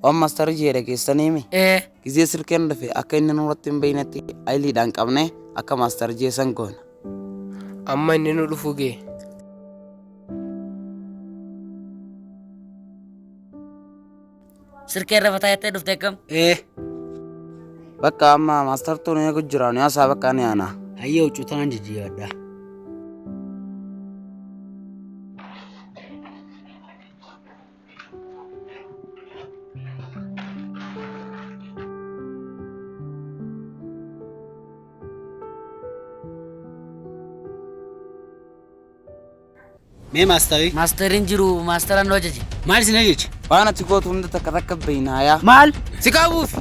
Amma starjere keessaniimi gizee sirkeen dhufe akka inni nurratti hin beeknetti ayiliidhaan qabne akka maastar jeesan goona. Amma inni nu dhufu gee. Sirkeen rafataa yattee dhuftee kam? Bakka amma maastar tuun eegu jiraan yaasaa bakka ni ana. Hayyee huccuutaan jijjiiradha. Mee maastari? Maasterin jiru maasteran nu ajaje. Maal isin ajaje? Waan ati gootu hunda takka takka beeynaayaa. Maal? Si qaabuuf!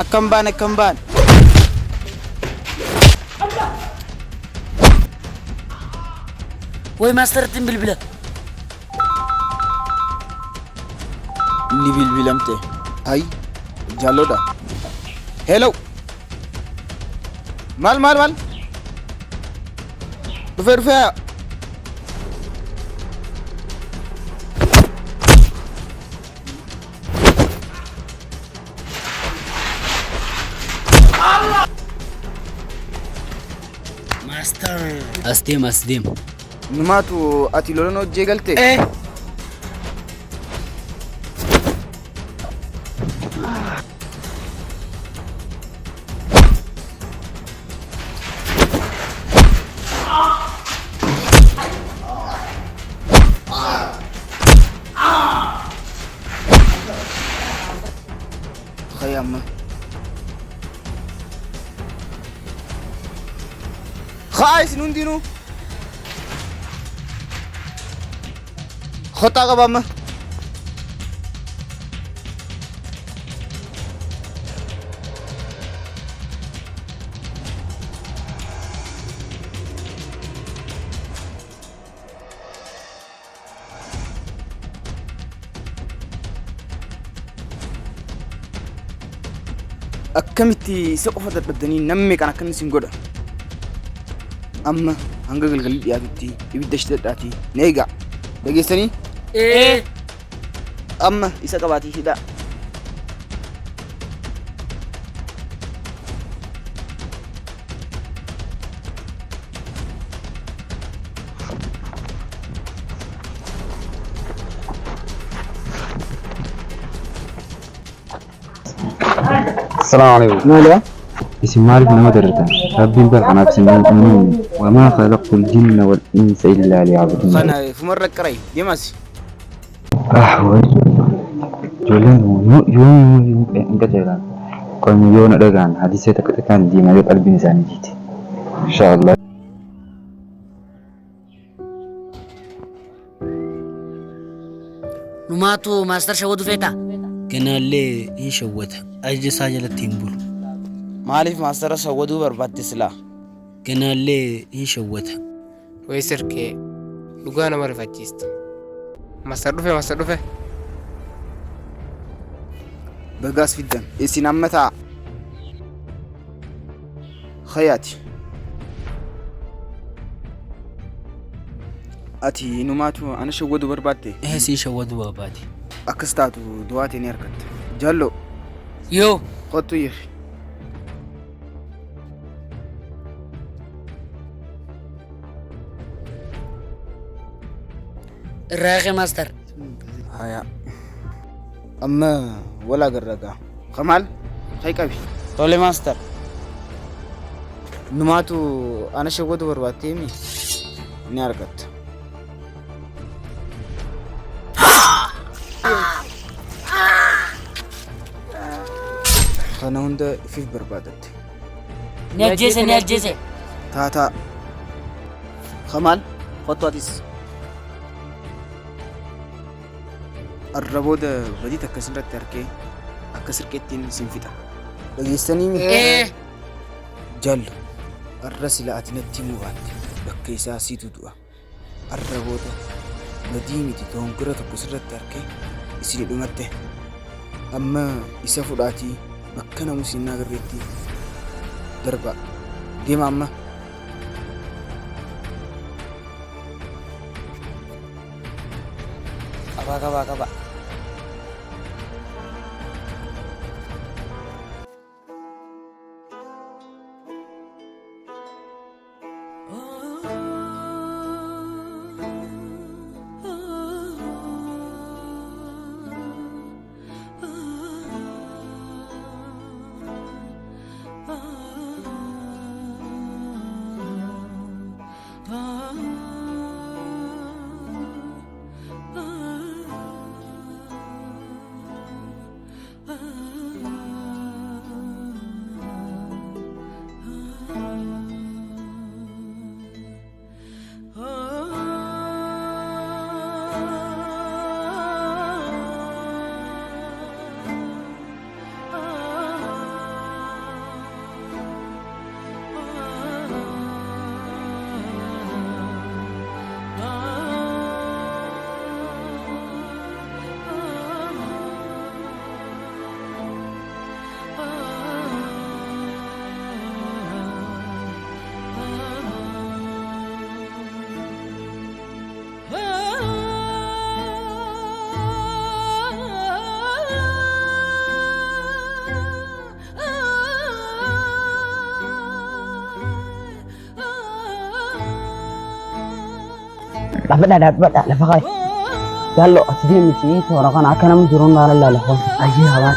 Akkam baane akkam baane. Woy maasterittiin bilbila. Ni bilbilamte. Hay jaalloodha. Hello. Maal? Dhufee. Master. Asdeem. Numaatu ati lolan hojjee galte? Khayamma. خايس نندينو خطا قبامه أكمتي سقفة البدني نمي كان كن سنقوله أما هنقول القلب يا بنتي يبي تشتتاتي نيجا دقيسني أما يسقباتي هدا السلام عليكم. ماذا؟ اسم مالك ما درته ربي بالقناة سمعتني وما خلقت الجن والإنس إلا ليعبدون. أنا في مرة كراي ديماس. أحوال جولان يوم أنت جلان كون يوم رجعان حديثة كان دي ما قلبي إنسان جيت إن شاء الله. Numaatu maaster shawwatu feeta. Kanallee hin shawwata. Ajji isaa jalatti hin bulu. Maaliif maastara shawwaduu barbaaddes laa? Kanallee hin shawwata. Woy sirkee dhugaa nama rifachiista. Maastar dhufe. Bagaas fiddan isin amma ta'a. Khayaati. Ati numaatu ana shawwaduu barbaadde? Si shawwaduu barbaade. Akkas taatu du'aatii ni argatta. Jaallo. Yoo. Kottu yiri. Raaqee maaster. Haya. Amma wala garraga. Kamal hay qabi. Tole maaster. Numaatu ana shawwaduu barbaaddeemi ni argatta. Kana hunda ifiif barbaadatte. Ni ajjeese. Taataa. Kamal kottu atis. Arrabooda badii takkas irratti argee akka sirqeettiin isin fixa. Dhageessanii jallu arra sila ati natti himuu baatte bakka isaa siitu du'a. Arrabooda badii miti doongora tokko sirratti argee isin dhumatte. Amma isa fudhaatii bakka namu siin agarreetti darba. Deema amma. Qaba. dhaabbadha lafa qaay. Jaallo ati deemiti toora kana akka namni jiru naara laalafa. Ayyee habaan.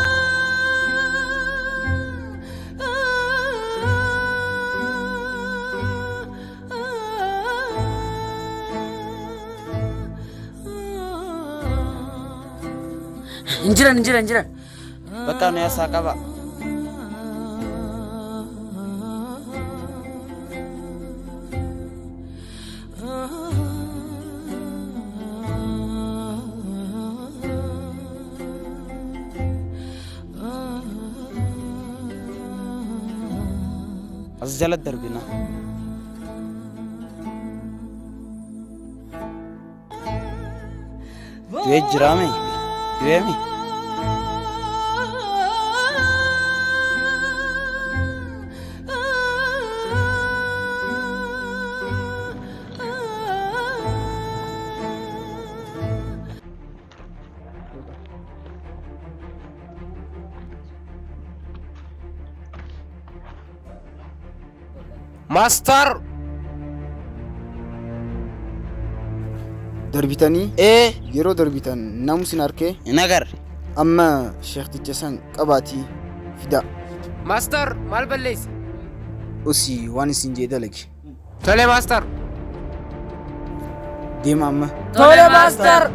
Injiran. Bakka nu yaasaa qaba. As jala darbina. Du'ee jiraame? Du'eemi? Master! Darbitanii yeroo darbitan namusin arkee Hin agarre. amma sheekticha san qabaatii fida. Master! Maal balleessi? Usii waan isin jee dalage. Tole Master! Deema amma. Tole Master!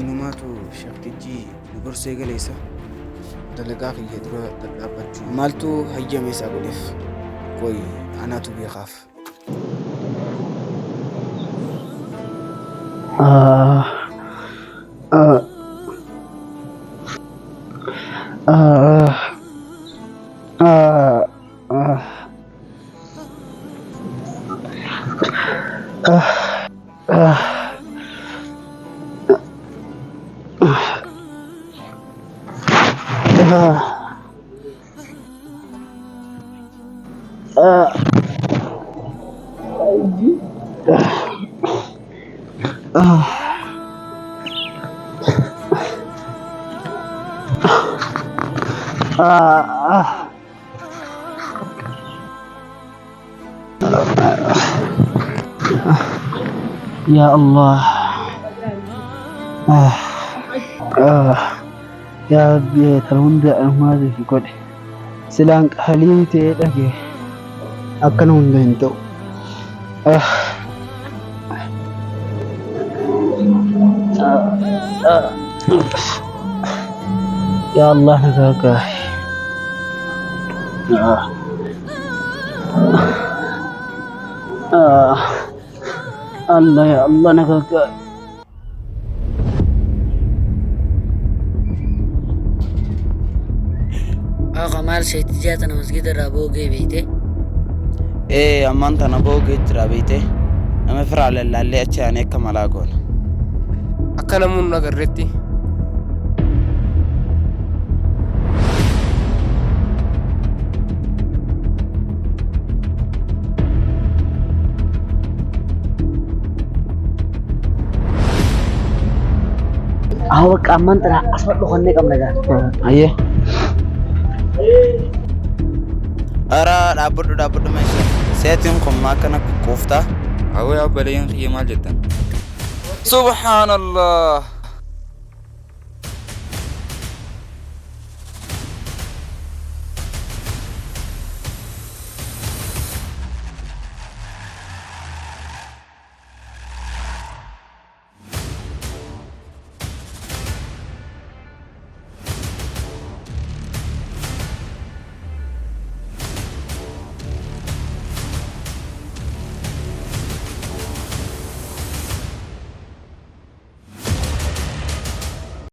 Inumaatu sheektichi nu gorsee galeessa. Dalagaa kiyya dura dhadhaabachuu. Maaltu hayyame isaa godheef? Qoy anaatu beekaaf. Ya Allah. Ya Rabbi talhunda almazi fi kodi. Silaan qalii ta'ee dhage akkana hunda hin ta'u. Ya Allah nagaaga. Allah ya Allah nagaaga. Maal sheetijaa tana masgida irraa boogee beeyte? Ammaan tana boogee jira beeyte. Nama firaa lallaallee achi aanee akka malaa goona. Akka namuun nu agarreetti. Awak aman tara asal dhokannee qabna gaa. Ayyee. Ara dhaabbadhu meeshaa. Seetiin kun maa kana quuftaa? Awwee abbaleen xiyyeemaa jettan. Subhaanallah.